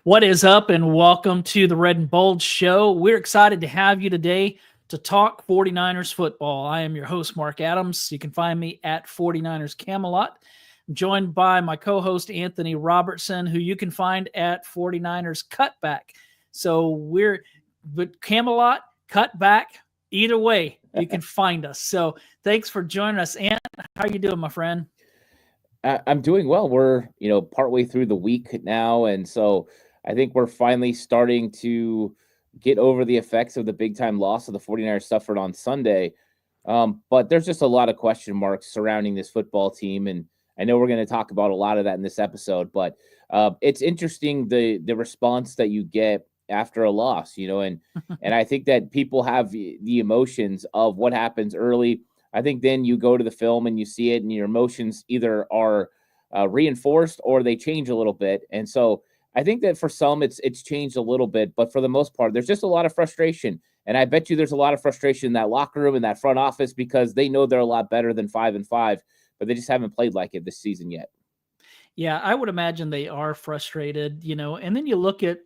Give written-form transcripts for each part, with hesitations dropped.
What is up, and welcome to the Red and Bold Show. We're excited to have you today to talk 49ers football. I am your host, Marc Adams. You can find me at 49ers Camelot. I'm joined by my co-host, Anthony Robertson, who you can find at 49ers Cutback. So but Camelot, Cutback, either way, you can find us. So thanks for joining us. Ant, how you doing, my friend? I'm doing well. We're, partway through the week now. And so I think we're finally starting to get over the effects of the big time loss of the 49ers suffered on Sunday. But there's just a lot of question marks surrounding this football team. And I know we're going to talk about a lot of that in this episode, but it's interesting the response that you get after a loss, and I think that people have the emotions of what happens early. I think then you go to the film and you see it, and your emotions either are reinforced or they change a little bit. And so I think that for some it's changed a little bit, but for the most part, there's just a lot of frustration. And I bet you there's a lot of frustration in that locker room, in that front office, because they know they're a lot better than 5-5, but they just haven't played like it this season yet. Yeah, I would imagine they are frustrated, and then you look at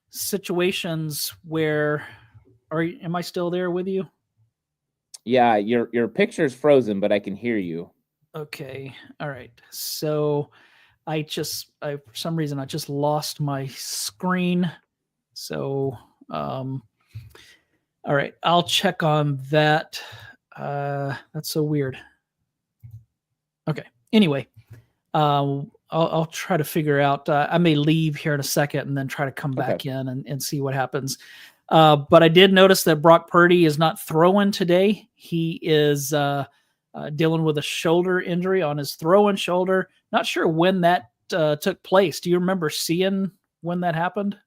situations where am I still there with you? Yeah, your picture's frozen, but I can hear you. Okay. All right. So for some reason I just lost my screen. So all right, I'll check on that. That's so weird. Okay. Anyway, I'll try to figure out. I may leave here in a second and then try to come back in and see what happens. But I did notice that Brock Purdy is not throwing today. He is dealing with a shoulder injury on his throwing shoulder. Not sure when that took place. Do you remember seeing when that happened?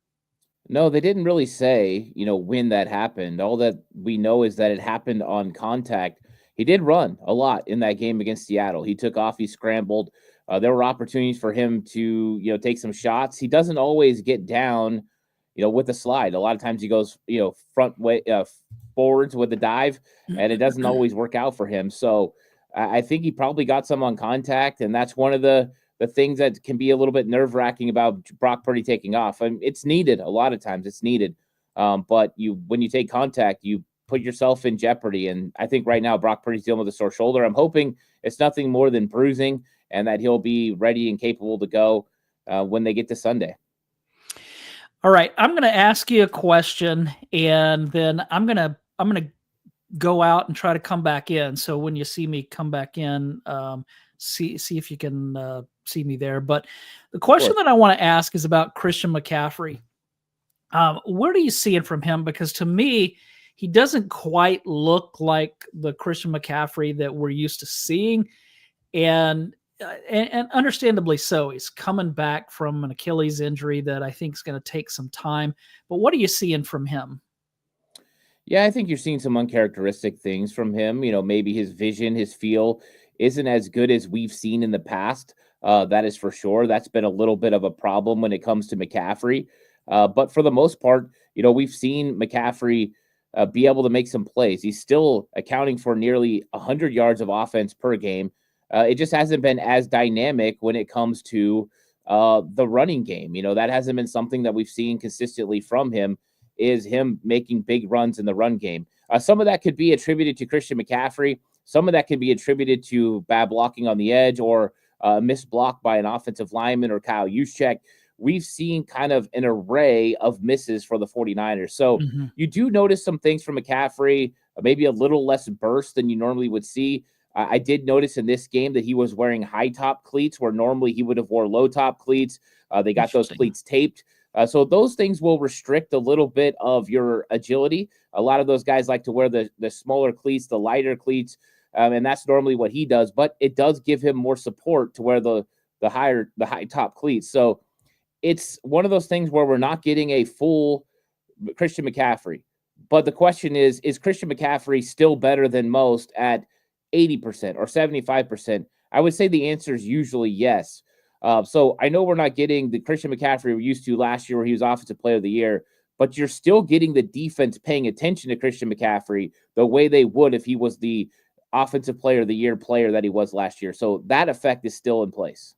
No, they didn't really say, when that happened. All that we know is that it happened on contact. He did run a lot in that game against Seattle. He took off, he scrambled. There were opportunities for him to, take some shots. He doesn't always get down, with the slide. A lot of times he goes, front way, forwards with the dive, and it doesn't always work out for him. So I think he probably got some on contact, and that's one of the things that can be a little bit nerve-wracking about Brock Purdy taking off. And it's needed. A lot of times it's needed. But when you take contact, you put yourself in jeopardy. And I think right now Brock Purdy's dealing with a sore shoulder. I'm hoping it's nothing more than bruising and that he'll be ready and capable to go when they get to Sunday. All right, I'm going to ask you a question, and then I'm going to go out and try to come back in. So when you see me come back in, see if you can see me there. But the question that I want to ask is about Christian McCaffrey. Where do you see it from him? Because to me, he doesn't quite look like the Christian McCaffrey that we're used to seeing. And understandably so. He's coming back from an Achilles injury that I think is going to take some time. But what are you seeing from him? Yeah, I think you're seeing some uncharacteristic things from him. Maybe his vision, his feel isn't as good as we've seen in the past. That is for sure. That's been a little bit of a problem when it comes to McCaffrey. But for the most part, we've seen McCaffrey be able to make some plays. He's still accounting for nearly 100 yards of offense per game. It just hasn't been as dynamic when it comes to the running game. That hasn't been something that we've seen consistently from him, is him making big runs in the run game. Some of that could be attributed to Christian McCaffrey. Some of that could be attributed to bad blocking on the edge or missed block by an offensive lineman or Kyle Juszczyk. We've seen kind of an array of misses for the 49ers. So you do notice some things from McCaffrey, maybe a little less burst than you normally would see. I did notice in this game that he was wearing high top cleats where normally he would have wore low top cleats. They got those cleats taped. So those things will restrict a little bit of your agility. A lot of those guys like to wear the smaller cleats, the lighter cleats, and that's normally what he does. But it does give him more support to wear the high top cleats. So it's one of those things where we're not getting a full Christian McCaffrey. But the question is Christian McCaffrey still better than most at 80% or 75%? I would say the answer is usually yes. So I know we're not getting the Christian McCaffrey we used to last year where he was Offensive Player of the Year, but you're still getting the defense paying attention to Christian McCaffrey the way they would if he was the Offensive Player of the Year player that he was last year. So that effect is still in place.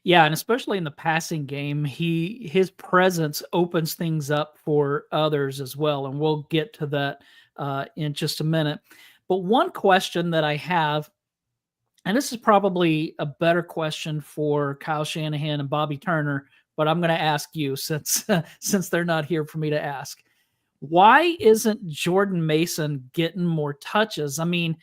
Yeah, and especially in the passing game, his presence opens things up for others as well, and we'll get to that in just a minute. But one question that I have, and this is probably a better question for Kyle Shanahan and Bobby Turner, but I'm going to ask you since since they're not here for me to ask. Why isn't Jordan Mason getting more touches? I mean,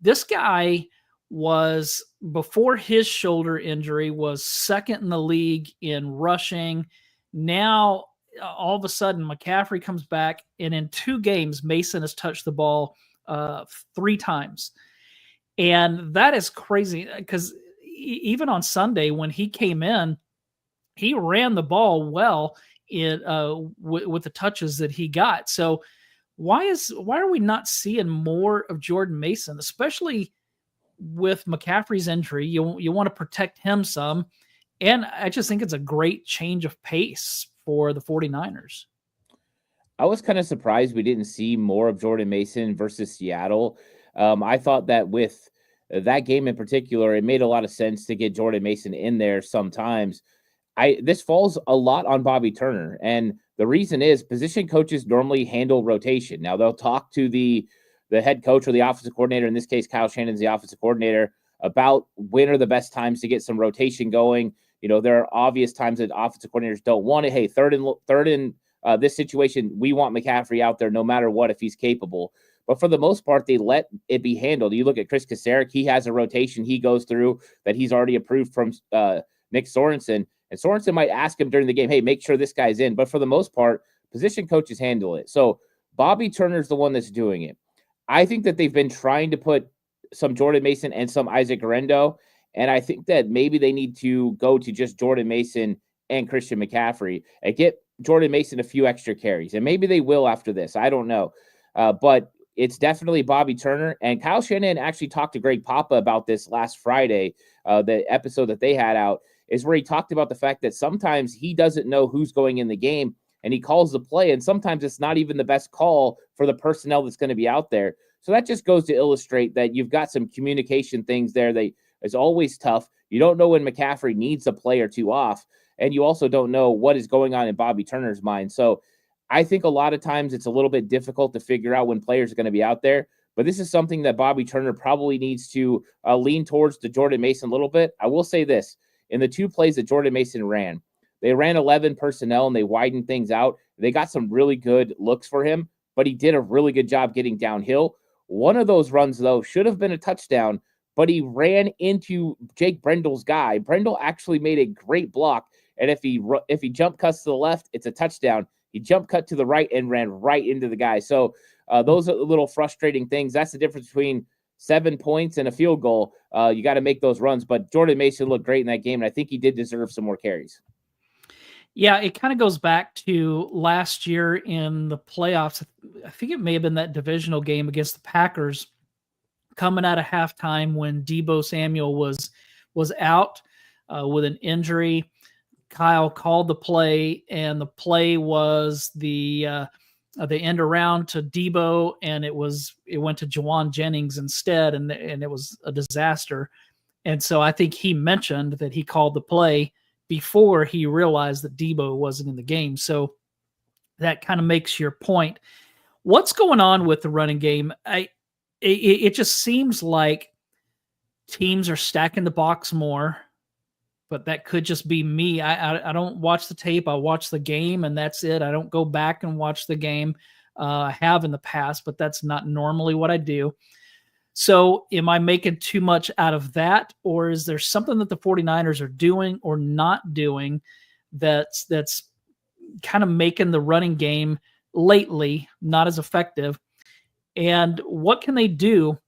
this guy was, before his shoulder injury, was second in the league in rushing. Now all of a sudden McCaffrey comes back, and in 2 games Mason has touched the ball 3 times, and that is crazy because even on Sunday when he came in, he ran the ball well with the touches that he got. So why are we not seeing more of Jordan Mason, especially with McCaffrey's injury? You want to protect him some, and I just think it's a great change of pace for the 49ers. I was kind of surprised we didn't see more of Jordan Mason versus Seattle. I thought that with that game in particular, it made a lot of sense to get Jordan Mason in there sometimes. This falls a lot on Bobby Turner, and the reason is position coaches normally handle rotation. Now they'll talk to the head coach or the offensive coordinator. In this case, Kyle Shannon's the offensive coordinator, about when are the best times to get some rotation going. You know, there are obvious times that offensive coordinators don't want it. Hey, third and this situation, we want McCaffrey out there no matter what if he's capable. But for the most part, they let it be handled. You look at Chris Kasarik, he has a rotation he goes through that he's already approved from Nick Sorensen. And Sorensen might ask him during the game, hey, make sure this guy's in. But for the most part, position coaches handle it. So Bobby Turner's the one that's doing it. I think that they've been trying to put some Jordan Mason and some Isaac Guerrero. And I think that maybe they need to go to just Jordan Mason and Christian McCaffrey and get Jordan Mason a few extra carries. And maybe they will after this. I don't know. But it's definitely Bobby Turner. And Kyle Shanahan actually talked to Greg Papa about this last Friday, the episode that they had out, is where he talked about the fact that sometimes he doesn't know who's going in the game and he calls the play, and sometimes it's not even the best call for the personnel that's going to be out there. So that just goes to illustrate that you've got some communication things there that is always tough. You don't know when McCaffrey needs a play or two off, and you also don't know what is going on in Bobby Turner's mind. So I think a lot of times it's a little bit difficult to figure out when players are going to be out there. But this is something that Bobby Turner probably needs to lean towards the Jordan Mason a little bit. I will say this. In the 2 plays that Jordan Mason ran, they ran 11 personnel and they widened things out. They got some really good looks for him, but he did a really good job getting downhill. One of those runs, though, should have been a touchdown, but he ran into Jake Brendel's guy. Brendel actually made a great block, and if he jump cuts to the left, it's a touchdown. He jump cut to the right and ran right into the guy. So those are little frustrating things. That's the difference between 7 points and a field goal. You got to make those runs. But Jordan Mason looked great in that game, and I think he did deserve some more carries. Yeah, it kind of goes back to last year in the playoffs. I think it may have been that divisional game against the Packers, coming out of halftime when Deebo Samuel was out with an injury. Kyle called the play, and the play was the end around to Deebo, and it went to Jawan Jennings instead, and it was a disaster. And so I think he mentioned that he called the play before he realized that Deebo wasn't in the game. So that kind of makes your point. What's going on with the running game? It just seems like teams are stacking the box more, but that could just be me. I don't watch the tape. I watch the game, and that's it. I don't go back and watch the game. I have in the past, but that's not normally what I do. So am I making too much out of that, or is there something that the 49ers are doing or not doing that's kind of making the running game lately not as effective? And what can they do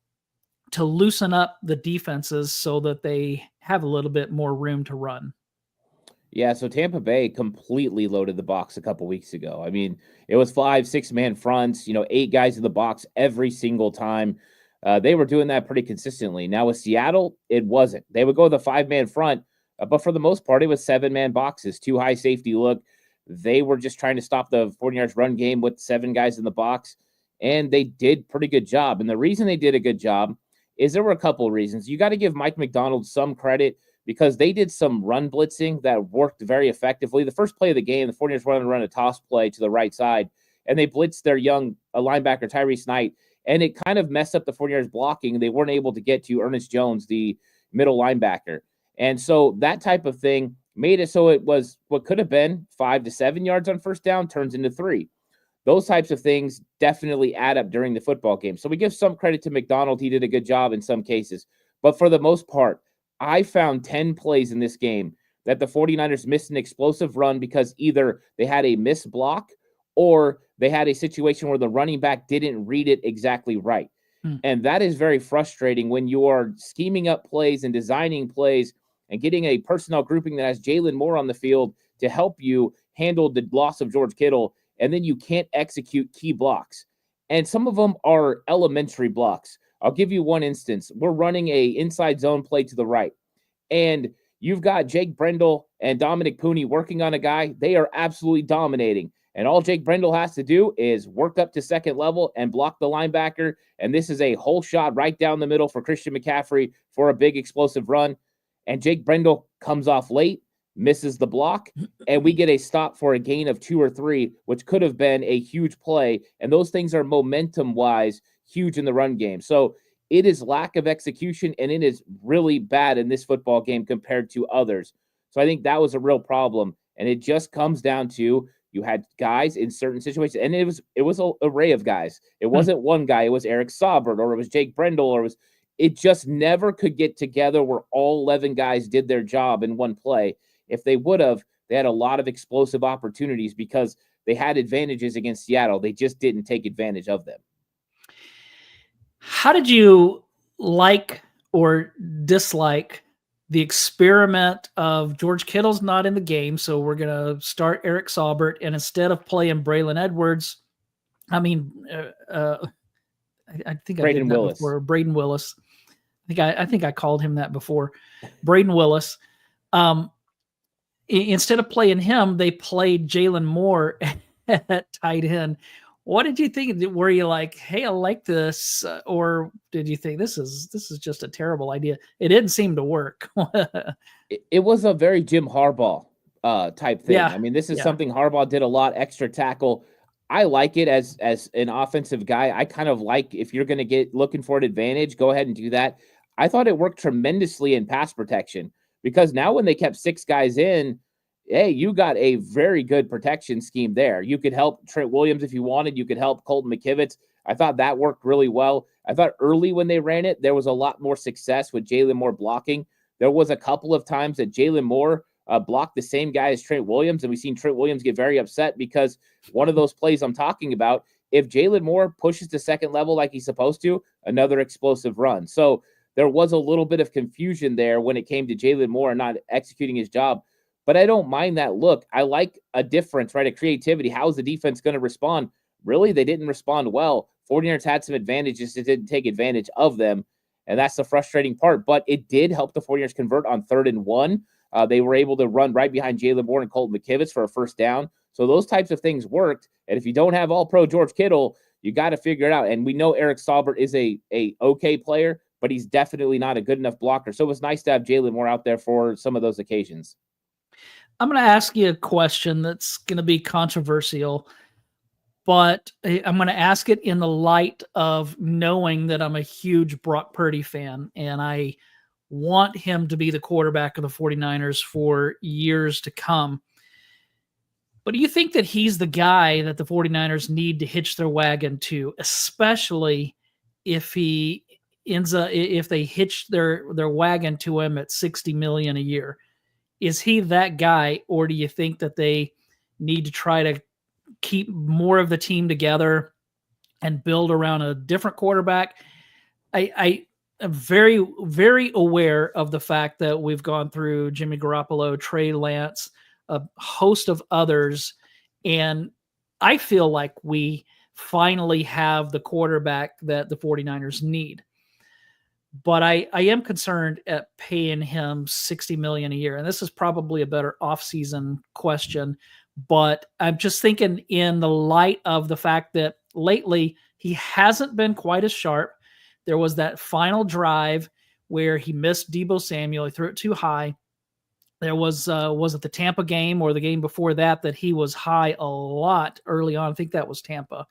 to loosen up the defenses so that they have a little bit more room to run? Yeah, so Tampa Bay completely loaded the box a couple weeks ago. I mean, it was 5-6 man fronts, 8 guys in the box every single time. They were doing that pretty consistently. Now with Seattle, it wasn't. They would go with a 5-man front, but for the most part, it was 7-man boxes, 2 high safety look. They were just trying to stop the 49ers run game with 7 guys in the box, and they did pretty good job. And the reason they did a good job is there were a couple of reasons. You got to give Mike McDonald some credit because they did some run blitzing that worked very effectively. The first play of the game, the 49ers wanted to run a toss play to the right side, and they blitzed their young linebacker, Tyrese Knight, and it kind of messed up the 49ers blocking. They weren't able to get to Ernest Jones, the middle linebacker. And so that type of thing made it so it was what could have been 5 to 7 yards on first down turns into 3. Those types of things definitely add up during the football game. So we give some credit to McDonald. He did a good job in some cases. But for the most part, I found 10 plays in this game that the 49ers missed an explosive run because either they had a missed block or they had a situation where the running back didn't read it exactly right. And that is very frustrating when you are scheming up plays and designing plays and getting a personnel grouping that has Jalen Moore on the field to help you handle the loss of George Kittle, and then you can't execute key blocks. And some of them are elementary blocks. I'll give you one instance. We're running a inside zone play to the right, and you've got Jake Brendel and Dominic Pooney working on a guy. They are absolutely dominating. And all Jake Brendel has to do is work up to second level and block the linebacker. And this is a whole shot right down the middle for Christian McCaffrey for a big explosive run. And Jake Brendel comes off late, misses the block, and we get a stop for a gain of 2 or 3, which could have been a huge play. And those things are momentum-wise huge in the run game. So it is lack of execution, and it is really bad in this football game compared to others. So I think that was a real problem. And it just comes down to you had guys in certain situations, and it was an array of guys. It wasn't one guy. It was Eric Saubert, or it was Jake Brendel, or it just never could get together where all 11 guys did their job in one play. If they would have, they had a lot of explosive opportunities because they had advantages against Seattle. They just didn't take advantage of them. How did you like or dislike the experiment of George Kittle's not in the game, so we're going to start Eric Saubert, and instead of playing Braylon Edwards, I think I did that before. Braden Willis. I think I called him that before. Braden Willis. Instead of playing him, they played Jalen Moore at tight end. What did you think? Were you like, "Hey, I like this," or did you think this is just a terrible idea? It didn't seem to work. It was a very Jim Harbaugh type thing. Yeah. I mean, this is something Harbaugh did a lot. Extra tackle. I like it as an offensive guy. I kind of like, if you're going to get looking for an advantage, go ahead and do that. I thought it worked tremendously in pass protection because now when they kept 6 guys in, hey, you got a very good protection scheme there. You could help Trent Williams if you wanted. You could help Colton McKivitz. I thought that worked really well. I thought early when they ran it, there was a lot more success with Jalen Moore blocking. There was a couple of times that Jalen Moore blocked the same guy as Trent Williams, and we've seen Trent Williams get very upset because one of those plays I'm talking about, if Jalen Moore pushes to second level like he's supposed to, another explosive run. So there was a little bit of confusion there when it came to Jalen Moore not executing his job. But I don't mind that look. I like a difference, right? A creativity. How is the defense going to respond? Really, they didn't respond well. 49ers had some advantages. It didn't take advantage of them. And that's the frustrating part. But it did help the 49ers convert on 3rd and 1. They were able to run right behind Jalen Moore and Colton McKivitz for a first down. So those types of things worked. And if you don't have all-pro George Kittle, you got to figure it out. And we know Eric Saubert is a okay player, but he's definitely not a good enough blocker. So it was nice to have Jalen Moore out there for some of those occasions. I'm going to ask you a question that's going to be controversial, but I'm going to ask it in the light of knowing that I'm a huge Brock Purdy fan, and I want him to be the quarterback of the 49ers for years to come. But do you think that he's the guy that the 49ers need to hitch their wagon to, especially if he if they hitch their wagon to him at $60 million a year? Is he that guy, or do you think that they need to try to keep more of the team together and build around a different quarterback? I am very, very aware of the fact that we've gone through Jimmy Garoppolo, Trey Lance, a host of others, and I feel like we finally have the quarterback that the 49ers need. But I am concerned at paying him $60 million a year. And this is probably a better offseason question. But I'm just thinking in the light of the fact that lately he hasn't been quite as sharp. There was that final drive where he missed Deebo Samuel. He threw it too high. There was it the Tampa game or the game before that he was high a lot early on? I think that was Tampa.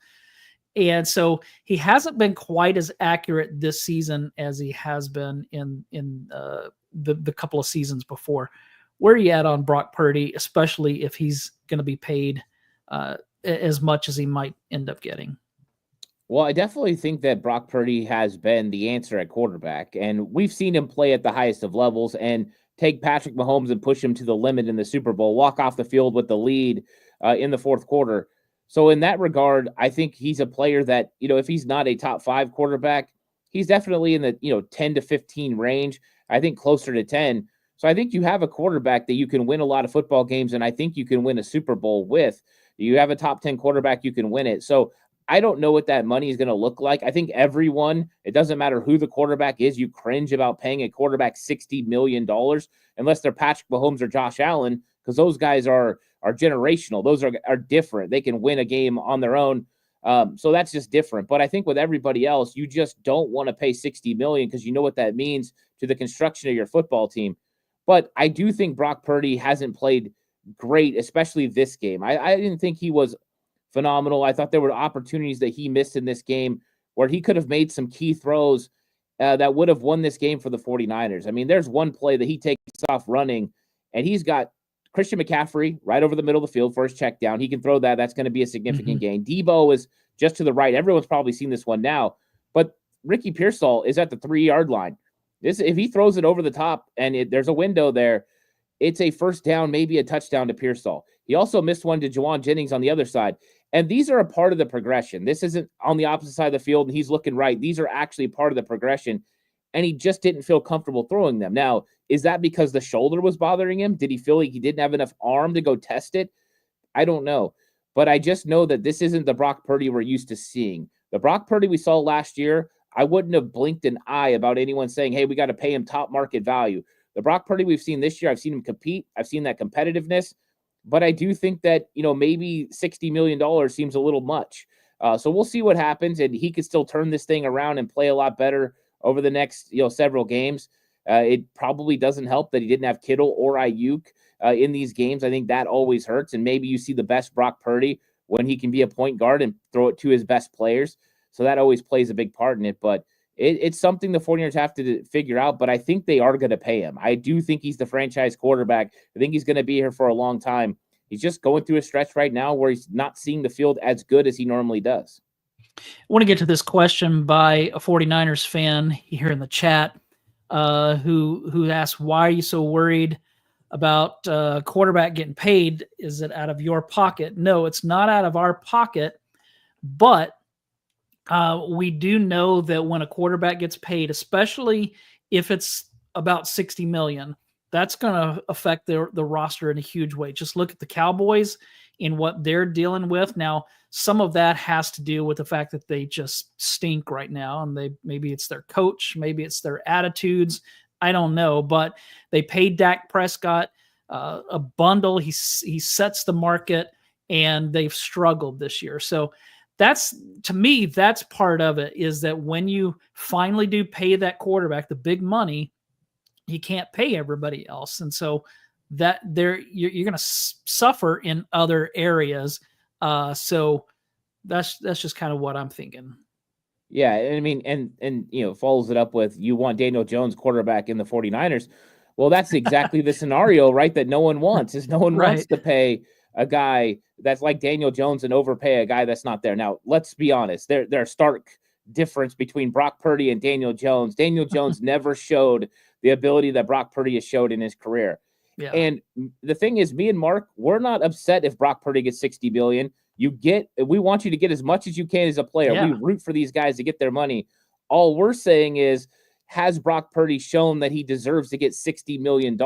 And so he hasn't been quite as accurate this season as he has been in the couple of seasons before. Where are you at on Brock Purdy, especially if he's going to be paid as much as he might end up getting? Well, I definitely think that Brock Purdy has been the answer at quarterback, and we've seen him play at the highest of levels and take Patrick Mahomes and push him to the limit in the Super Bowl, walk off the field with the lead in the fourth quarter. So in that regard, I think he's a player that, if he's not a top 5 quarterback, he's definitely in the, 10 to 15 range. I think closer to 10. So I think you have a quarterback that you can win a lot of football games, and I think you can win a Super Bowl with. You have a top 10 quarterback, you can win it. So I don't know what that money is going to look like. I think everyone, it doesn't matter who the quarterback is, you cringe about paying a quarterback $60 million unless they're Patrick Mahomes or Josh Allen, because those guys are generational. Those are different. They can win a game on their own. So that's just different. But I think with everybody else, you just don't want to pay $60 million because you know what that means to the construction of your football team. But I do think Brock Purdy hasn't played great, especially this game. I didn't think he was phenomenal. I thought there were opportunities that he missed in this game where he could have made some key throws that would have won this game for the 49ers. I mean, there's one play that he takes off running, and he's got Christian McCaffrey right over the middle of the field for his check down. He can throw that. That's going to be a significant gain. Deebo is just to the right. Everyone's probably seen this one now, but Ricky Pearsall is at the 3-yard line. If he throws it over the top and there's a window there, it's a first down, maybe a touchdown to Pearsall. He also missed one to Juwan Jennings on the other side. And these are a part of the progression. This isn't on the opposite side of the field and he's looking right. These are actually part of the progression. And he just didn't feel comfortable throwing them. Now, is that because the shoulder was bothering him? Did he feel like he didn't have enough arm to go test it? I don't know. But I just know that this isn't the Brock Purdy we're used to seeing. The Brock Purdy we saw last year, I wouldn't have blinked an eye about anyone saying, hey, we got to pay him top market value. The Brock Purdy we've seen this year, I've seen him compete. I've seen that competitiveness. But I do think that, maybe $60 million seems a little much. So we'll see what happens. And he could still turn this thing around and play a lot better over the next, several games. It probably doesn't help that he didn't have Kittle or Ayuk in these games. I think that always hurts. And maybe you see the best Brock Purdy when he can be a point guard and throw it to his best players. So that always plays a big part in it. But it's something the 49ers have to figure out. But I think they are going to pay him. I do think he's the franchise quarterback. I think he's going to be here for a long time. He's just going through a stretch right now where he's not seeing the field as good as he normally does. I want to get to this question by a 49ers fan here in the chat who asked, why are you so worried about quarterback getting paid? Is it out of your pocket? No, it's not out of our pocket, but we do know that when a quarterback gets paid, especially if it's about $60 million, that's going to affect the roster in a huge way. Just look at the Cowboys and what they're dealing with. Now, some of that has to do with the fact that they just stink right now, and maybe it's their coach, maybe it's their attitudes. I don't know, but they paid Dak Prescott a bundle. He sets the market, and they've struggled this year. So to me, that's part of it, is that when you finally do pay that quarterback the big money, you can't pay everybody else. And so that you're going to suffer in other areas. So that's just kind of what I'm thinking. Yeah. I mean, and follows it up with, you want Daniel Jones quarterback in the 49ers. Well, that's exactly the scenario, right? That no one wants is no one wants to pay a guy that's like Daniel Jones and overpay a guy that's not there. Now, let's be honest. There's stark difference between Brock Purdy and Daniel Jones. Daniel Jones never showed the ability that Brock Purdy has showed in his career. Yeah. And the thing is, me and Mark, we're not upset if Brock Purdy gets $60 million. We want you to get as much as you can as a player. Yeah. We root for these guys to get their money. All we're saying is, has Brock Purdy shown that he deserves to get $60 million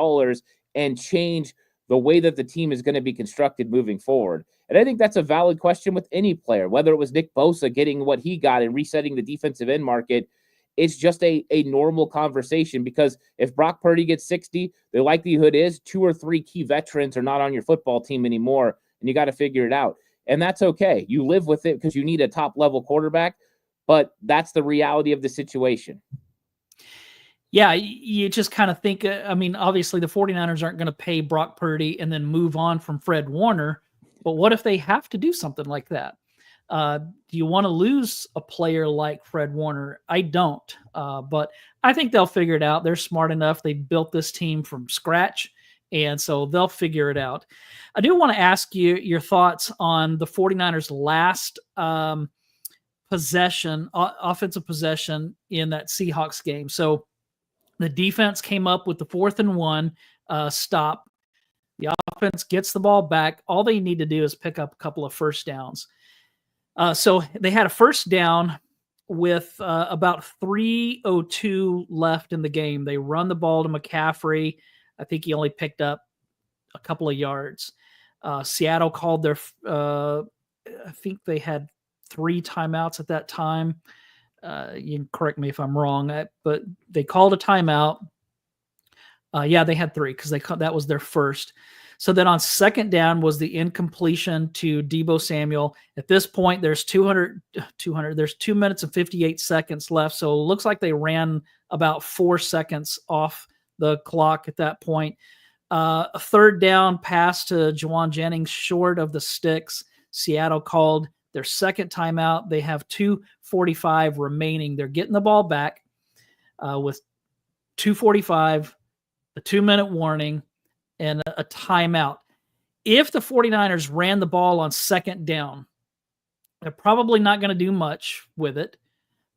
and change the way that the team is going to be constructed moving forward? And I think that's a valid question with any player, whether it was Nick Bosa getting what he got and resetting the defensive end market. It's just a normal conversation, because if Brock Purdy gets 60, the likelihood is 2 or 3 key veterans are not on your football team anymore, and you got to figure it out. And that's okay. You live with it because you need a top-level quarterback, but that's the reality of the situation. Yeah, you just kind of think, I mean, obviously the 49ers aren't going to pay Brock Purdy and then move on from Fred Warner, but what if they have to do something like that? Do you want to lose a player like Fred Warner? I don't, but I think they'll figure it out. They're smart enough. They built this team from scratch, and so they'll figure it out. I do want to ask you your thoughts on the 49ers' last possession, offensive possession in that Seahawks game. So the defense came up with the 4th and 1 stop. The offense gets the ball back. All they need to do is pick up a couple of first downs. So they had a first down with about 3:02 left in the game. They run the ball to McCaffrey. I think he only picked up a couple of yards. Seattle called their, I think they had 3 timeouts at that time. You can correct me if I'm wrong, but they called a timeout. Yeah, they had 3 because that was their first. So then on second down was the incompletion to Deebo Samuel. At this point, there's 2 minutes and 58 seconds left. So it looks like they ran about 4 seconds off the clock at that point. A third down pass to Juwan Jennings short of the sticks. Seattle called their second timeout. They have 2:45 remaining. They're getting the ball back with 2:45, a 2-minute warning, and a timeout. If the 49ers ran the ball on second down, they're probably not going to do much with it,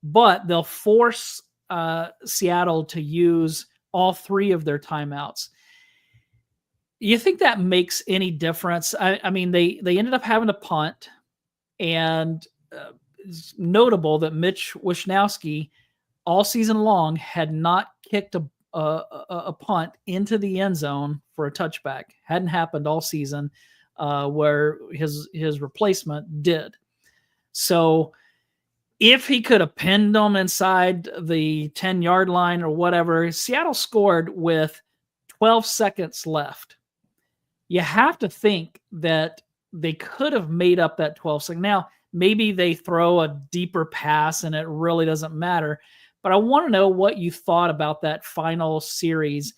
but they'll force Seattle to use all 3 of their timeouts. You think that makes any difference? I mean, they ended up having to punt, and it's notable that Mitch Wishnowsky all season long had not kicked a punt into the end zone for a touchback. Hadn't happened all season, where his replacement did. So if he could have pinned them inside the 10-yard line or whatever, Seattle scored with 12 seconds left. You have to think that they could have made up that 12 seconds. Now, maybe they throw a deeper pass and it really doesn't matter. But I want to know what you thought about that final series.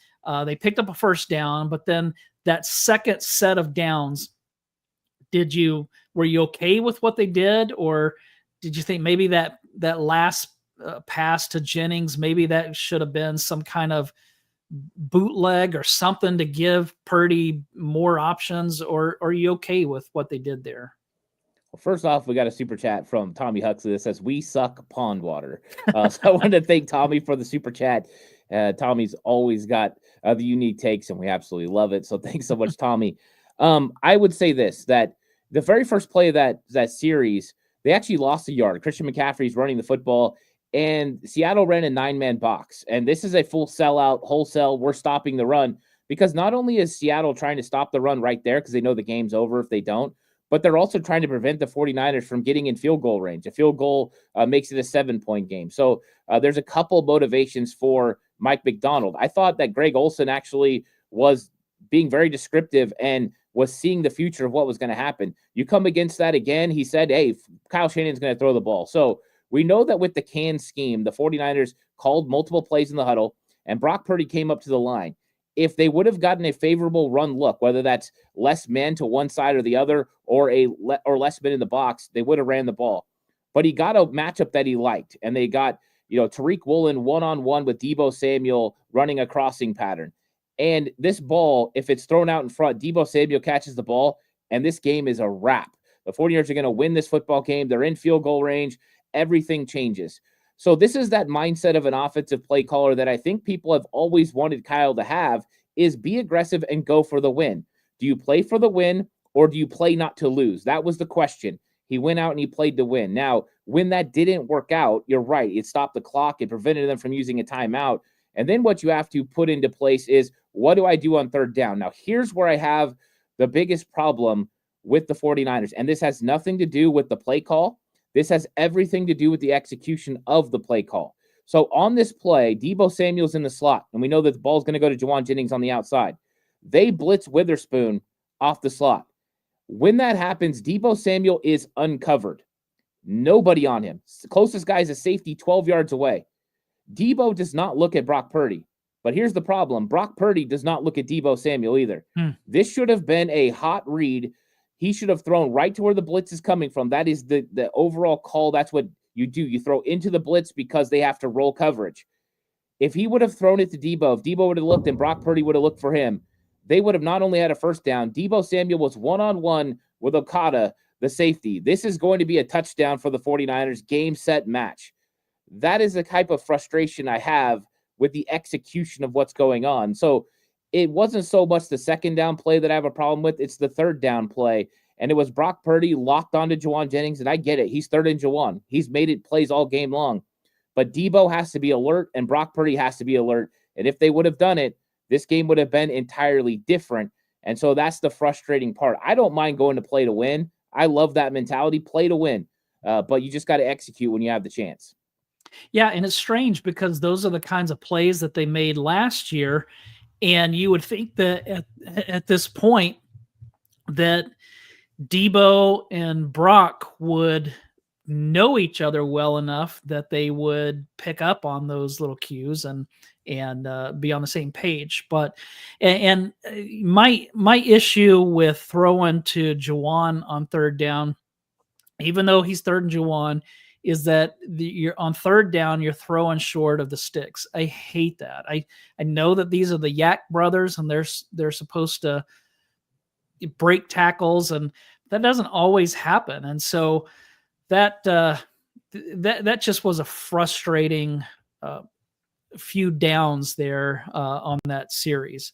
They picked up a first down, but then that second set of downs, were you okay with what they did? Or did you think maybe that last pass to Jennings, maybe that should have been some kind of bootleg or something to give Purdy more options? Or are you okay with what they did there? Well, first off, we got a super chat from Tommy Huxley that says, "We suck pond water." So I wanted to thank Tommy for the super chat. Tommy's always got the unique takes, and we absolutely love it. So thanks so much, Tommy. I would say this, that the very first play of that series, they actually lost a yard. Christian McCaffrey's running the football, and Seattle ran a 9-man box. And this is a full sellout, wholesale, we're stopping the run, because not only is Seattle trying to stop the run right there because they know the game's over if they don't, but they're also trying to prevent the 49ers from getting in field goal range. A field goal makes it a 7-point game. So there's a couple motivations for Mike McDonald. I thought that Greg Olsen actually was being very descriptive and was seeing the future of what was going to happen. You come against that again, he said, hey, Kyle Shanahan's going to throw the ball. So we know that with the can scheme, the 49ers called multiple plays in the huddle, and Brock Purdy came up to the line. If they would have gotten a favorable run look, whether that's less men to one side or the other, or less men in the box, they would have ran the ball. But he got a matchup that he liked, and they got Tariq Woolen one-on-one with Deebo Samuel running a crossing pattern. And this ball, if it's thrown out in front, Deebo Samuel catches the ball, and this game is a wrap. The 49ers are going to win this football game. They're in field goal range. Everything changes. So this is that mindset of an offensive play caller that I think people have always wanted Kyle to have, is be aggressive and go for the win. Do you play for the win, or do you play not to lose? That was the question. He went out and he played to win. Now, when that didn't work out, you're right. It stopped the clock. It prevented them from using a timeout. And then what you have to put into place is, what do I do on third down? Now, here's where I have the biggest problem with the 49ers. And this has nothing to do with the play call. This has everything to do with the execution of the play call. So on this play, Deebo Samuel's in the slot, and we know that the ball's going to go to Juwan Jennings on the outside. They blitz Witherspoon off the slot. When that happens, Deebo Samuel is uncovered. Nobody on him. The closest guy is a safety 12 yards away. Debo does not look at Brock Purdy. But here's the problem. Brock Purdy does not look at Debo Samuel either. This should have been a hot read. He should have thrown right to where the blitz is coming from. That is the overall call. That's what you do. You throw into the blitz because they have to roll coverage. If he would have thrown it to Debo, if Debo would have looked and Brock Purdy would have looked for him, they would have not only had a first down. Debo Samuel was one-on-one with Okada, the safety. This is going to be a touchdown for the 49ers, game, set, match. That is the type of frustration I have with the execution of what's going on. So it wasn't so much the second down play that I have a problem with. It's the third down play. And it was Brock Purdy locked onto Juwan Jennings. And I get it. He's third and Juwan. He's made it plays all game long. But Debo has to be alert and Brock Purdy has to be alert. And if they would have done it, this game would have been entirely different. And so that's the frustrating part. I don't mind going to play to win. I love that mentality, play to win. But you just got to execute when you have the chance. Yeah, and it's strange because those are the kinds of plays that they made last year. And you would think that at this point that Debo and Brock would know each other well enough that they would pick up on those little cues and be on the same page. But and my issue with throwing to Juwan on third down, even though he's third and Juwan, is that you're on third down, you're throwing short of the sticks. I hate that. I know that these are the Yak brothers and they're supposed to break tackles, and that doesn't always happen. And so that just was a frustrating few downs there on that series.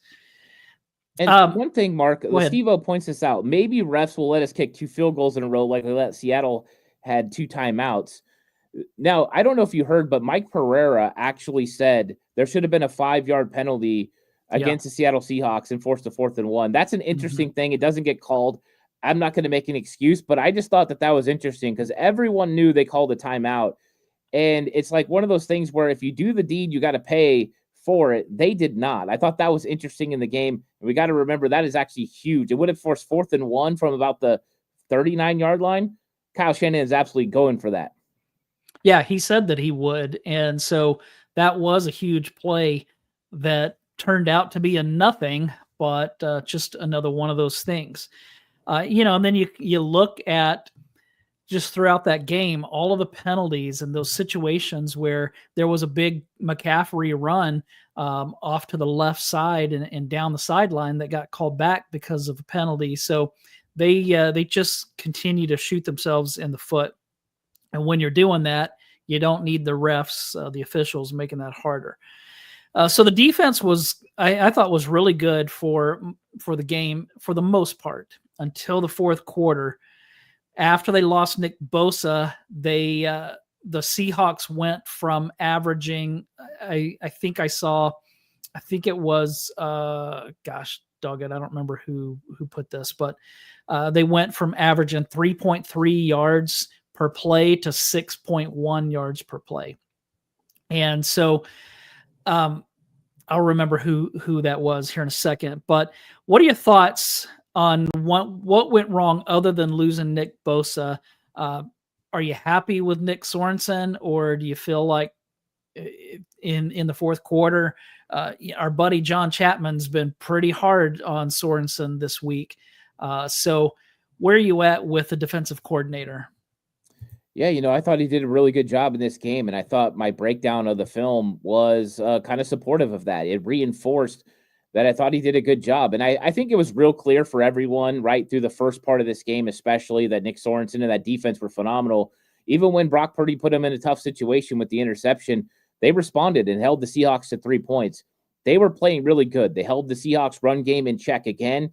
And one thing, Mark, Steve-O points this out. Maybe refs will let us kick 2 field goals in a row like they let Seattle had 2 timeouts. Now, I don't know if you heard, but Mike Pereira actually said there should have been a 5-yard penalty against the Seattle Seahawks and forced a 4th and 1. That's an interesting thing. It doesn't get called. I'm not going to make an excuse, but I just thought that was interesting because everyone knew they called a timeout. And it's like one of those things where if you do the deed, you got to pay for it. They did not. I thought that was interesting in the game. And we got to remember that is actually huge. It would have forced 4th and 1 from about the 39-yard line. Kyle Shanahan is absolutely going for that. Yeah, he said that he would. And so that was a huge play that turned out to be a nothing, but just another one of those things. And then you look at just throughout that game, all of the penalties and those situations where there was a big McCaffrey run off to the left side and down the sideline that got called back because of a penalty. So they just continue to shoot themselves in the foot. And when you're doing that, you don't need the refs, the officials making that harder. So the defense I thought was really good for the game for the most part until the fourth quarter. After they lost Nick Bosa, the Seahawks went from averaging, I think it was, gosh, dog it, I don't remember who put this, but they went from averaging 3.3 yards per play to 6.1 yards per play. And so I'll remember who that was here in a second. But what are your thoughts on what went wrong other than losing Nick Bosa? Are you happy with Nick Sorensen, or do you feel like in the fourth quarter, our buddy John Chapman's been pretty hard on Sorensen this week? So where are you at with the defensive coordinator? Yeah, I thought he did a really good job in this game, and I thought my breakdown of the film was kind of supportive of that. It reinforced that I thought he did a good job, and I think it was real clear for everyone right through the first part of this game, especially that Nick Sorensen and that defense were phenomenal. Even when Brock Purdy put him in a tough situation with the interception, they responded and held the Seahawks to 3 points. They were playing really good. They held the Seahawks run game in check again.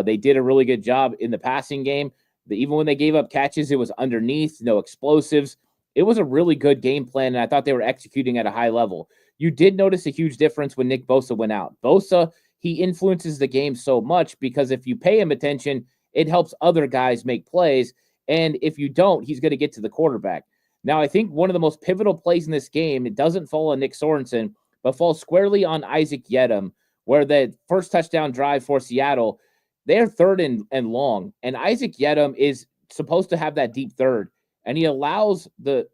They did a really good job in the passing game. Even when they gave up catches, it was underneath, no explosives. It was a really good game plan, and I thought they were executing at a high level. You did notice a huge difference when Nick Bosa went out. Bosa, he influences the game so much because if you pay him attention, it helps other guys make plays, and if you don't, he's going to get to the quarterback. Now, I think one of the most pivotal plays in this game, it doesn't fall on Nick Sorensen, but falls squarely on Isaac Yedem, where the first touchdown drive for Seattle, they're third and long, and Isaac Yedem is supposed to have that deep third, and he allows the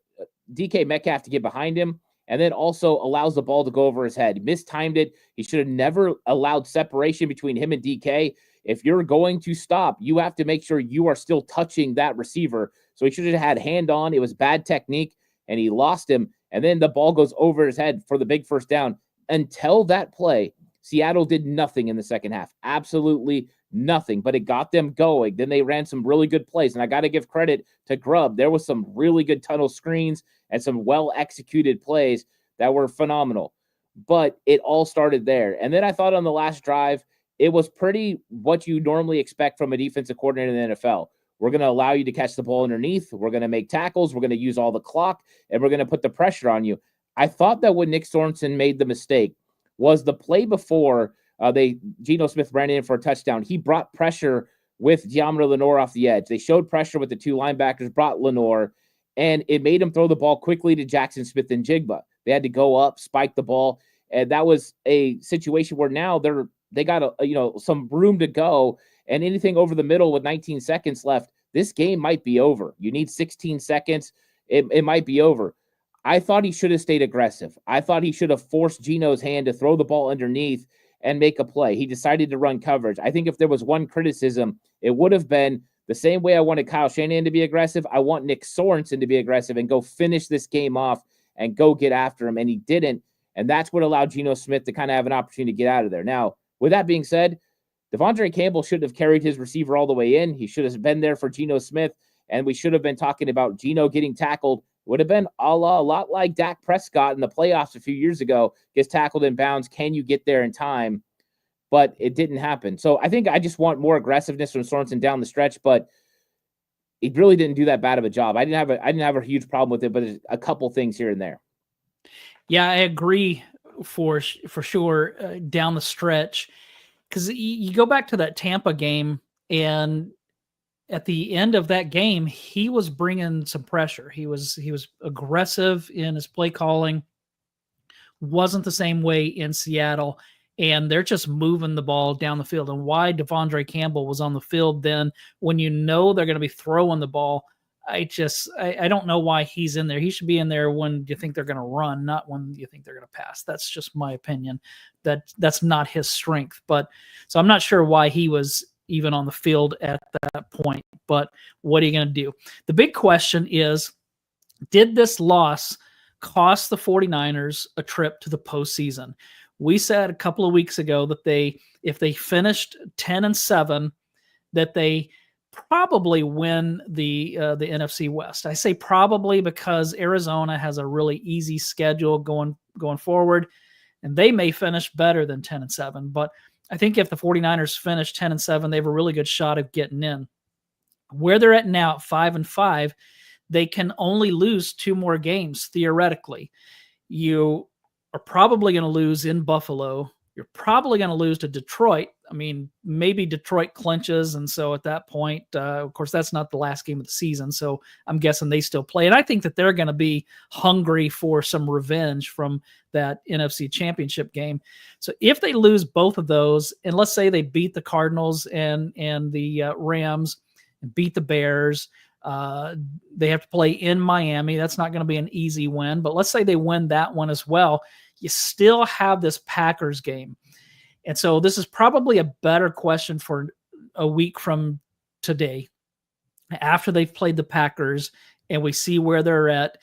DK Metcalf to get behind him, and then also allows the ball to go over his head. He mistimed it. He should have never allowed separation between him and DK. If you're going to stop, you have to make sure you are still touching that receiver. So he should have had hand on. It was bad technique, and he lost him. And then the ball goes over his head for the big first down. Until that play, Seattle did nothing in the second half. Absolutely nothing, but it got them going. Then they ran some really good plays, and I got to give credit to Grubb. There was some really good tunnel screens and some well-executed plays that were phenomenal. But it all started there. And then I thought on the last drive, it was pretty what you normally expect from a defensive coordinator in the NFL. We're going to allow you to catch the ball underneath. We're going to make tackles. We're going to use all the clock, and we're going to put the pressure on you. I thought that when Nick Sorensen made the mistake was the play before Geno Smith ran in for a touchdown. He brought pressure with Deommodore Lenoir off the edge. They showed pressure with the two linebackers, brought Lenoir, and it made him throw the ball quickly to Jackson Smith and Jigba. They had to go up, spike the ball, and that was a situation where now they got some room to go, and anything over the middle with 19 seconds left, this game might be over. You need 16 seconds. It might be over. I thought he should have stayed aggressive. I thought he should have forced Geno's hand to throw the ball underneath and make a play. He decided to run coverage. I think if there was one criticism, it would have been the same way I wanted Kyle Shanahan to be aggressive. I want Nick Sorensen to be aggressive and go finish this game off and go get after him, and he didn't. And that's what allowed Geno Smith to kind of have an opportunity to get out of there. Now, with that being said, Devondre Campbell should have carried his receiver all the way in. He should have been there for Geno Smith, and we should have been talking about Geno getting tackled. Would have been a lot like Dak Prescott in the playoffs a few years ago, gets tackled in bounds. Can you get there in time? But it didn't happen. So I think I just want more aggressiveness from Sorensen down the stretch, but he really didn't do that bad of a job. I didn't have a huge problem with it, but there's a couple things here and there. Yeah, I agree for sure down the stretch, because you go back to that Tampa game, and at the end of that game, he was bringing some pressure. He was aggressive in his play calling. Wasn't the same way in Seattle, and they're just moving the ball down the field. And why Devondre Campbell was on the field then, when you know they're going to be throwing the ball, I don't know why he's in there. He should be in there when you think they're going to run, not when you think they're going to pass. That's just my opinion. That's not his strength. But so I'm not sure why he was even on the field at that point. But what are you going to do? The big question is, did this loss cost the 49ers a trip to the postseason? We said a couple of weeks ago that if they finished 10-7, that they probably win the NFC West. I say probably because Arizona has a really easy schedule going forward, and they may finish better than 10-7. But I think if the 49ers finish 10-7, they have a really good shot of getting in. Where they're at now, 5-5, they can only lose 2 more games theoretically. You are probably going to lose in Buffalo. You're probably going to lose to Detroit. I mean, maybe Detroit clinches, and so at that point, of course, that's not the last game of the season, so I'm guessing they still play. And I think that they're going to be hungry for some revenge from that NFC Championship game. So if they lose both of those, and let's say they beat the Cardinals and the Rams and beat the Bears, they have to play in Miami. That's not going to be an easy win, but let's say they win that one as well. You still have this Packers game. And so this is probably a better question for a week from today, after they've played the Packers and we see where they're at.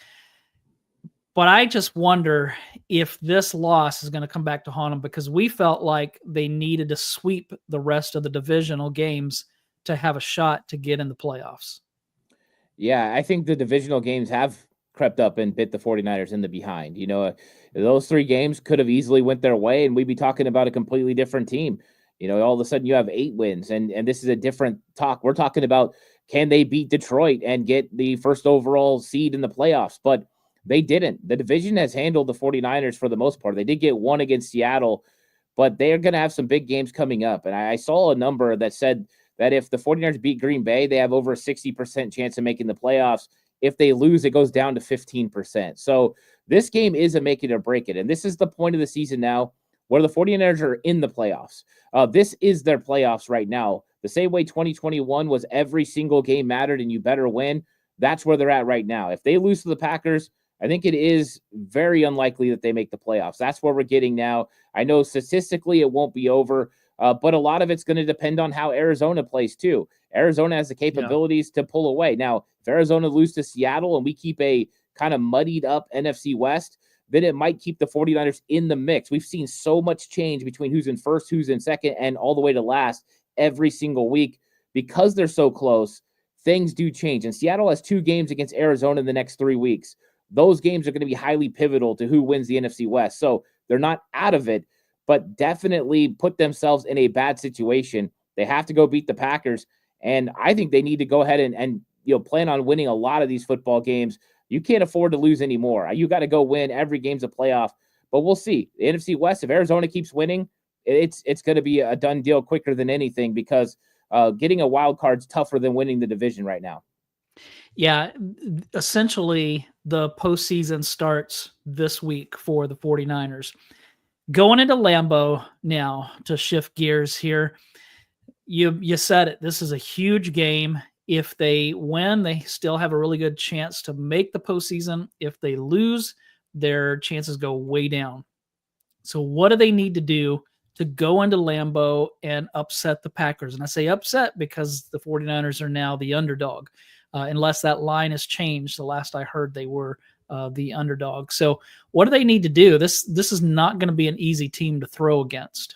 But I just wonder if this loss is going to come back to haunt them, because we felt like they needed to sweep the rest of the divisional games to have a shot to get in the playoffs. Yeah, I think the divisional games have crept up and bit the 49ers in the behind. Those 3 games could have easily went their way, and we'd be talking about a completely different team. All of a sudden you have 8 wins, and this is a different talk. We're talking about, can they beat Detroit and get the first overall seed in the playoffs? But they didn't. The division has handled the 49ers for the most part. They did get 1 against Seattle, but they're going to have some big games coming up. And I saw a number that said that if the 49ers beat Green Bay, they have over a 60% chance of making the playoffs. If they lose, it goes down to 15%. So this game is a make it or break it. And this is the point of the season now where the 49ers are in the playoffs. This is their playoffs right now. The same way 2021 was every single game mattered and you better win. That's where they're at right now. If they lose to the Packers, I think it is very unlikely that they make the playoffs. That's where we're getting now. I know statistically it won't be over, but a lot of it's going to depend on how Arizona plays too. Arizona has the capabilities to pull away. Now, if Arizona loses to Seattle and we keep a kind of muddied up NFC West, then it might keep the 49ers in the mix. We've seen so much change between who's in first, who's in second, and all the way to last every single week. Because they're so close, things do change. And Seattle has 2 games against Arizona in the next 3 weeks. Those games are going to be highly pivotal to who wins the NFC West. So they're not out of it, but definitely put themselves in a bad situation. They have to go beat the Packers. And I think they need to go ahead and plan on winning a lot of these football games. You can't afford to lose anymore. You got to go win. Every game's a playoff. But we'll see. The NFC West, if Arizona keeps winning, it's going to be a done deal quicker than anything because getting a wild card's tougher than winning the division right now. Yeah, essentially the postseason starts this week for the 49ers. Going into Lambeau now to shift gears here. You said it. This is a huge game. If they win, they still have a really good chance to make the postseason. If they lose, their chances go way down. So what do they need to do to go into Lambeau and upset the Packers? And I say upset because the 49ers are now the underdog, unless that line has changed. The last I heard, they were the underdog. So what do they need to do? This is not going to be an easy team to throw against.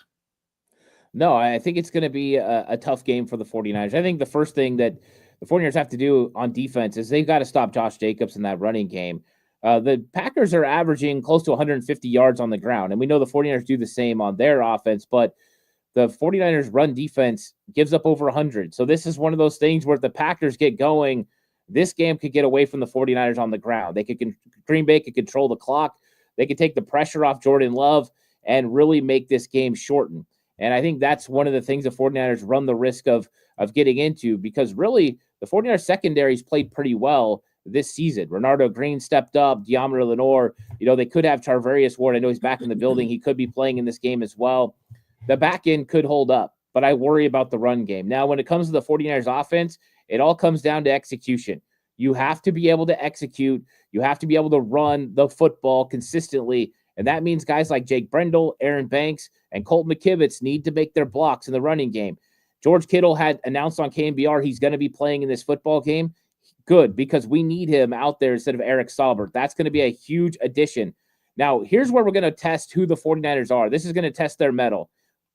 No, I think it's going to be a tough game for the 49ers. I think the first thing that the 49ers have to do on defense is they've got to stop Josh Jacobs in that running game. The Packers are averaging close to 150 yards on the ground, and we know the 49ers do the same on their offense, but the 49ers run defense gives up over 100. So this is one of those things where if the Packers get going, this game could get away from the 49ers on the ground. Green Bay could control the clock. They could take the pressure off Jordan Love and really make this game shorten. And I think that's one of the things the 49ers run the risk of getting into because really the 49ers secondaries played pretty well this season. Renardo Green stepped up, Deommodore Lenoir. They could have Charvarius Ward. I know he's back in the building. He could be playing in this game as well. The back end could hold up, but I worry about the run game. Now, when it comes to the 49ers offense, it all comes down to execution. You have to be able to execute. You have to be able to run the football consistently. And that means guys like Jake Brendel, Aaron Banks, and Colt McKivitz need to make their blocks in the running game. George Kittle had announced on KNBR he's going to be playing in this football game. Good, because we need him out there instead of Eric Saubert. That's going to be a huge addition. Now, here's where we're going to test who the 49ers are. This is going to test their mettle.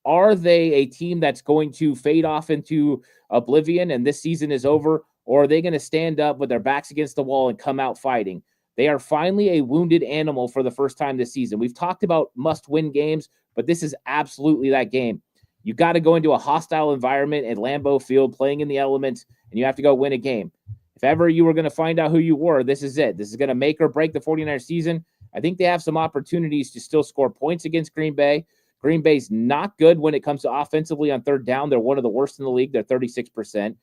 Are they a team that's going to fade off into oblivion and this season is over, or are they going to stand up with their backs against the wall and come out fighting? They are finally a wounded animal for the first time this season. We've talked about must-win games, but this is absolutely that game. You got to go into a hostile environment at Lambeau Field, playing in the elements, and you have to go win a game. If ever you were going to find out who you were, this is it. This is going to make or break the 49ers season. I think they have some opportunities to still score points against Green Bay. Green Bay's not good when it comes to offensively on third down. They're one of the worst in the league. They're 36%.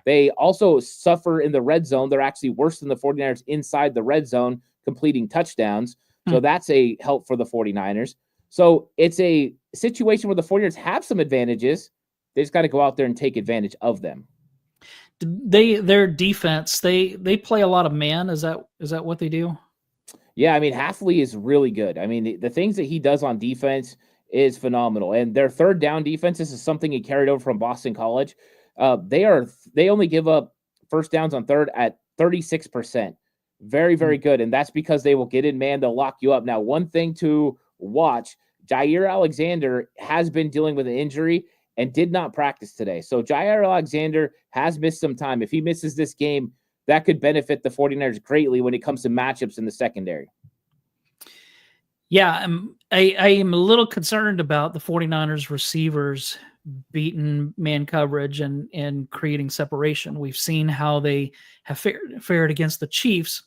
They also suffer in the red zone. They're actually worse than the 49ers inside the red zone, completing touchdowns. So that's a help for the 49ers. So it's a situation where the 49ers have some advantages. They just got to go out there and take advantage of them. Their defense, they play a lot of man. Is that what they do? Yeah, I mean, Hafley is really good. I mean, the things that he does on defense is phenomenal. And their third down defense, this is something he carried over from Boston College. They only give up first downs on third at 36%. Very, very good. And that's because they will get in man. They'll lock you up. Now, one thing to watch, Jair Alexander has been dealing with an injury and did not practice today. So Jair Alexander has missed some time. If he misses this game, that could benefit the 49ers greatly when it comes to matchups in the secondary. Yeah, I am a little concerned about the 49ers receivers beating man coverage and creating separation. We've seen how they have fared against the Chiefs.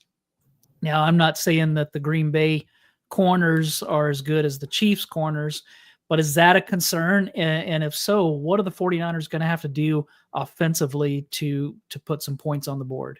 Now, I'm not saying that the Green Bay corners are as good as the Chiefs corners, but is that a concern? And if so, what are the 49ers going to have to do offensively to put some points on the board?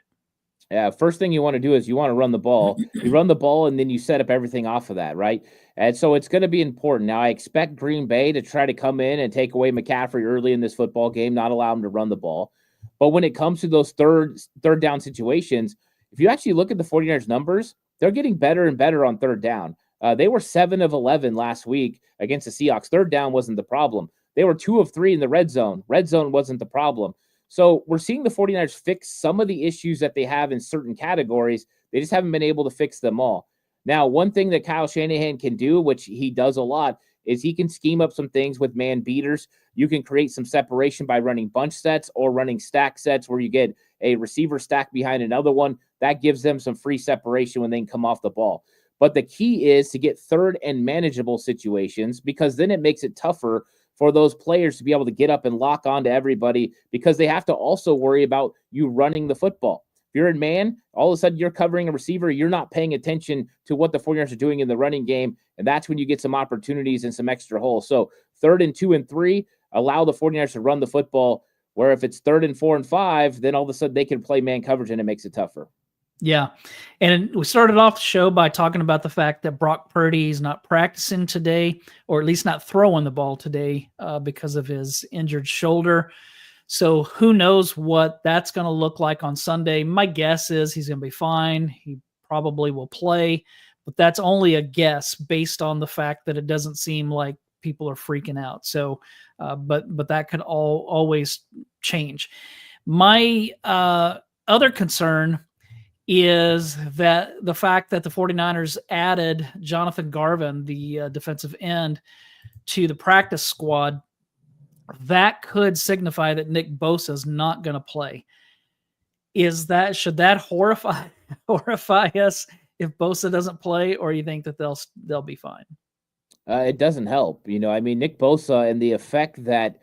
Yeah, first thing you want to do is you want to run the ball. You run the ball, and then you set up everything off of that, right? And so it's going to be important. Now, I expect Green Bay to try to come in and take away McCaffrey early in this football game, not allow him to run the ball. But when it comes to those third down situations, if you actually look at the 49ers numbers, they're getting better and better on third down. They were 7 of 11 last week against the Seahawks. Third down wasn't the problem. They were 2 of 3 in the red zone. Red zone wasn't the problem. So we're seeing the 49ers fix some of the issues that they have in certain categories. They just haven't been able to fix them all. Now, one thing that Kyle Shanahan can do, which he does a lot, is he can scheme up some things with man beaters. You can create some separation by running bunch sets or running stack sets where you get a receiver stacked behind another one. That gives them some free separation when they can come off the ball. But the key is to get third and manageable situations, because then it makes it tougher for those players to be able to get up and lock on to everybody, because they have to also worry about you running the football. If you're in man, all of a sudden you're covering a receiver, you're not paying attention to what the 49ers are doing in the running game, and that's when you get some opportunities and some extra holes. So 3rd and 2 and 3, allow the 49ers to run the football, where if it's 3rd and 4 and 5, then all of a sudden they can play man coverage and it makes it tougher. Yeah. And we started off the show by talking about the fact that Brock Purdy is not practicing today, or at least not throwing the ball today because of his injured shoulder. So who knows what that's going to look like on Sunday. My guess is he's going to be fine. He probably will play, but that's only a guess based on the fact that it doesn't seem like people are freaking out. So, but that could always change. My other concern is that the fact that the 49ers added Jonathan Garvin, the defensive end, to the practice squad, that could signify that Nick Bosa is not going to play. Should that horrify us if Bosa doesn't play, or you think that they'll be fine? It doesn't help. Nick Bosa and the effect that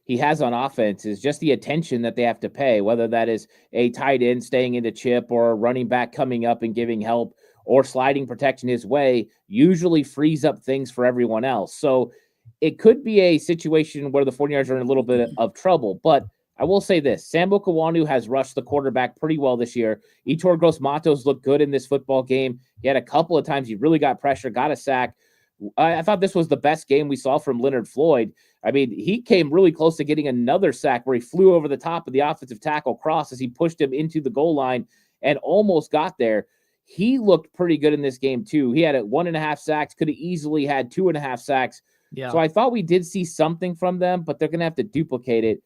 he has on offense is just the attention that they have to pay, whether that is a tight end staying in the chip or a running back coming up and giving help or sliding protection his way, usually frees up things for everyone else. So it could be a situation where the 49ers are in a little bit of trouble. But I will say this, Sam Okawanu has rushed the quarterback pretty well this year. Yetur Gross-Matos looked good in this football game. He had a couple of times he really got pressure, got a sack. I thought this was the best game we saw from Leonard Floyd. I mean, he came really close to getting another sack where he flew over the top of the offensive tackle cross as he pushed him into the goal line and almost got there. He looked pretty good in this game too. He had 1.5 sacks, could have easily had 2.5 sacks. Yeah. So I thought we did see something from them, but they're going to have to duplicate it.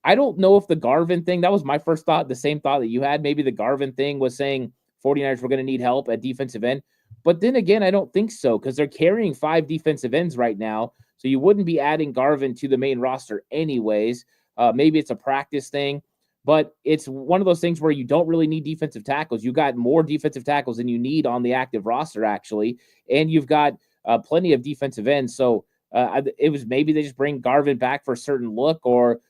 I don't know if the Garvin thing, that was my first thought, the same thought that you had. Maybe the Garvin thing was saying 49ers were going to need help at defensive end. But then again, I don't think so, because they're carrying 5 defensive ends right now. So you wouldn't be adding Garvin to the main roster anyways. Maybe it's a practice thing, but it's one of those things where you don't really need defensive tackles. You got more defensive tackles than you need on the active roster, actually. And you've got plenty of defensive ends. So it was maybe they just bring Garvin back for a certain look, or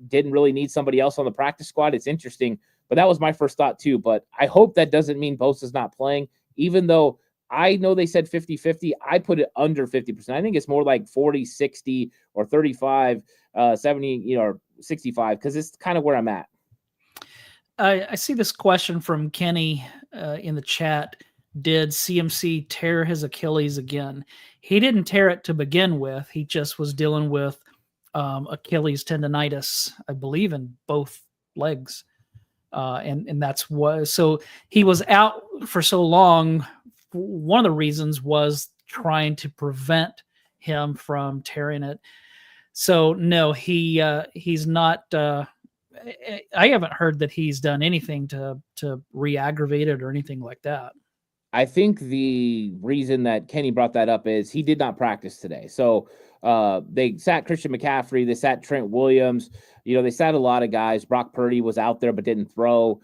didn't really need somebody else on the practice squad. It's interesting, but that was my first thought too. But I hope that doesn't mean Bosa's not playing, even though I know they said 50-50. I put it under 50%. I think it's more like 40-60 or 35-70, or 65, because it's kind of where I'm at. I see this question from Kenny in the chat. Did CMC tear his Achilles again? He didn't tear it to begin with. He just was dealing with Achilles tendonitis, I believe, in both legs. And that's what, so he was out for so long. One of the reasons was trying to prevent him from tearing it. So no, he's not, I haven't heard that he's done anything to re-aggravate it or anything like that. I think the reason that Kenny brought that up is he did not practice today. So they sat Christian McCaffrey, they sat Trent Williams, they sat a lot of guys. Brock Purdy was out there but didn't throw.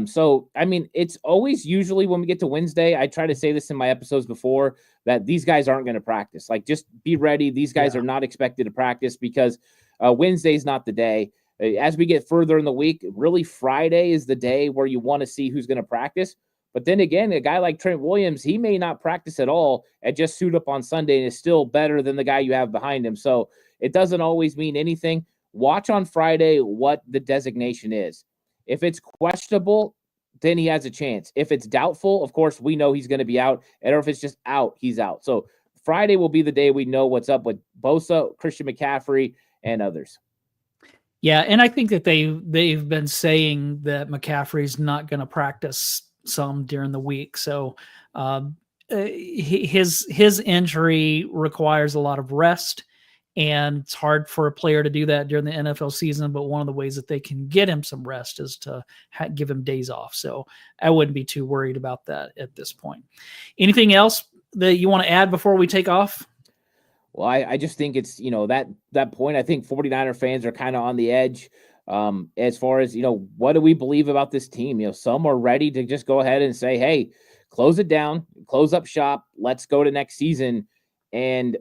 So, I mean, it's always usually when we get to Wednesday, I try to say this in my episodes before, that these guys aren't going to practice. Like, just be ready. These guys are not expected to practice, because Wednesday's not the day. As we get further in the week, really Friday is the day where you want to see who's going to practice. But then again, a guy like Trent Williams, he may not practice at all and just suit up on Sunday and is still better than the guy you have behind him. So it doesn't always mean anything. Watch on Friday what the designation is. If it's questionable, then he has a chance. If it's doubtful, of course, we know he's going to be out. And or if it's just out, he's out. So Friday will be the day we know what's up with Bosa, Christian McCaffrey, and others. Yeah, and I think that they've been saying that McCaffrey's not going to practice some during the week. So his injury requires a lot of rest, and it's hard for a player to do that during the NFL season. But one of the ways that they can get him some rest is to give him days off. So I wouldn't be too worried about that at this point. Anything else that you want to add before we take off? Well, I just think it's, that point, I think 49er fans are kind of on the edge as far as, what do we believe about this team? Some are ready to just go ahead and say, hey, close it down, close up shop. Let's go to next season and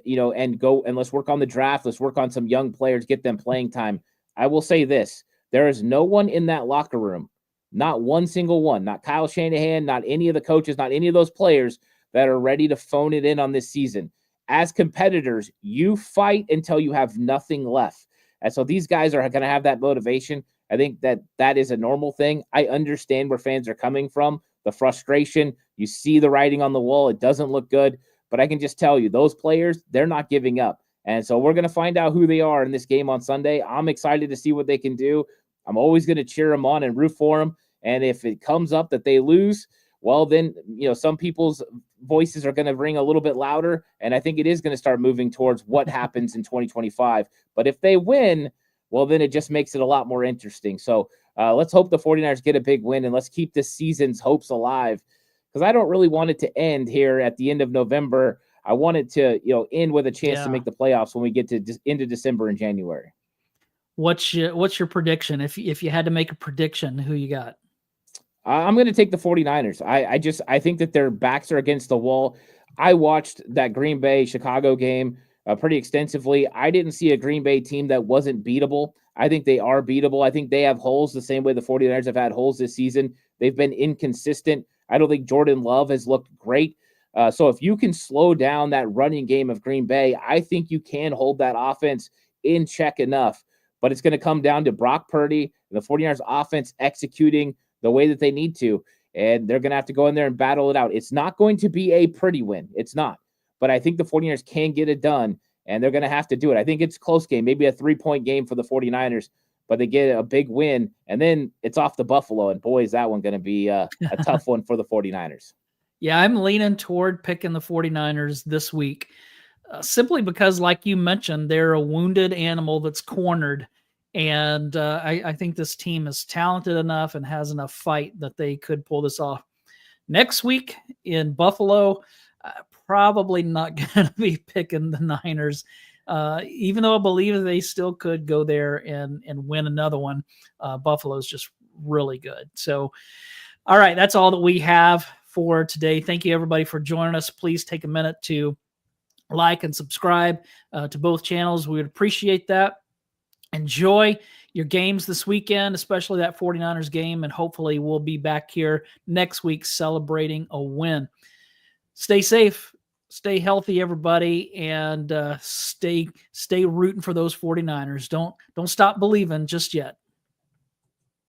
go and let's work on the draft. Let's work on some young players, get them playing time. I will say this. There is no one in that locker room, not one single one, not Kyle Shanahan, not any of the coaches, not any of those players that are ready to phone it in on this season. As competitors, you fight until you have nothing left. And so these guys are going to have that motivation. I think that is a normal thing. I understand where fans are coming from, the frustration. You see the writing on the wall. It doesn't look good. But I can just tell you, those players, they're not giving up. And so we're going to find out who they are in this game on Sunday. I'm excited to see what they can do. I'm always going to cheer them on and root for them. And if it comes up that they lose, well, then, some people's voices are going to ring a little bit louder. And I think it is going to start moving towards what happens in 2025. But if they win, well, then it just makes it a lot more interesting. So let's hope the 49ers get a big win, and let's keep this season's hopes alive, because I don't really want it to end here at the end of November. I want it to, end with a chance to make the playoffs when we get to into December and January. What's your prediction? If you had to make a prediction, who you got? I'm going to take the 49ers. I think that their backs are against the wall. I watched that Green Bay Chicago game pretty extensively. I didn't see a Green Bay team that wasn't beatable. I think they are beatable. I think they have holes the same way the 49ers have had holes this season. They've been inconsistent. I don't think Jordan Love has looked great. So if you can slow down that running game of Green Bay, I think you can hold that offense in check enough. But it's going to come down to Brock Purdy and the 49ers offense executing the way that they need to, and they're going to have to go in there and battle it out. It's not going to be a pretty win. It's not. But I think the 49ers can get it done, and they're going to have to do it. I think it's a close game, maybe a 3-point game for the 49ers, but they get a big win, and then it's off to Buffalo, and boy, is that one going to be a tough one for the 49ers. Yeah, I'm leaning toward picking the 49ers this week, simply because, like you mentioned, they're a wounded animal that's cornered. And I think this team is talented enough and has enough fight that they could pull this off. Next week in Buffalo, probably not going to be picking the Niners, even though I believe they still could go there and win another one. Buffalo's just really good. So, all right, that's all that we have for today. Thank you, everybody, for joining us. Please take a minute to like and subscribe to both channels. We would appreciate that. Enjoy your games this weekend, especially that 49ers game, and hopefully we'll be back here next week celebrating a win. Stay safe, stay healthy, everybody, and stay rooting for those 49ers. Don't stop believing just yet.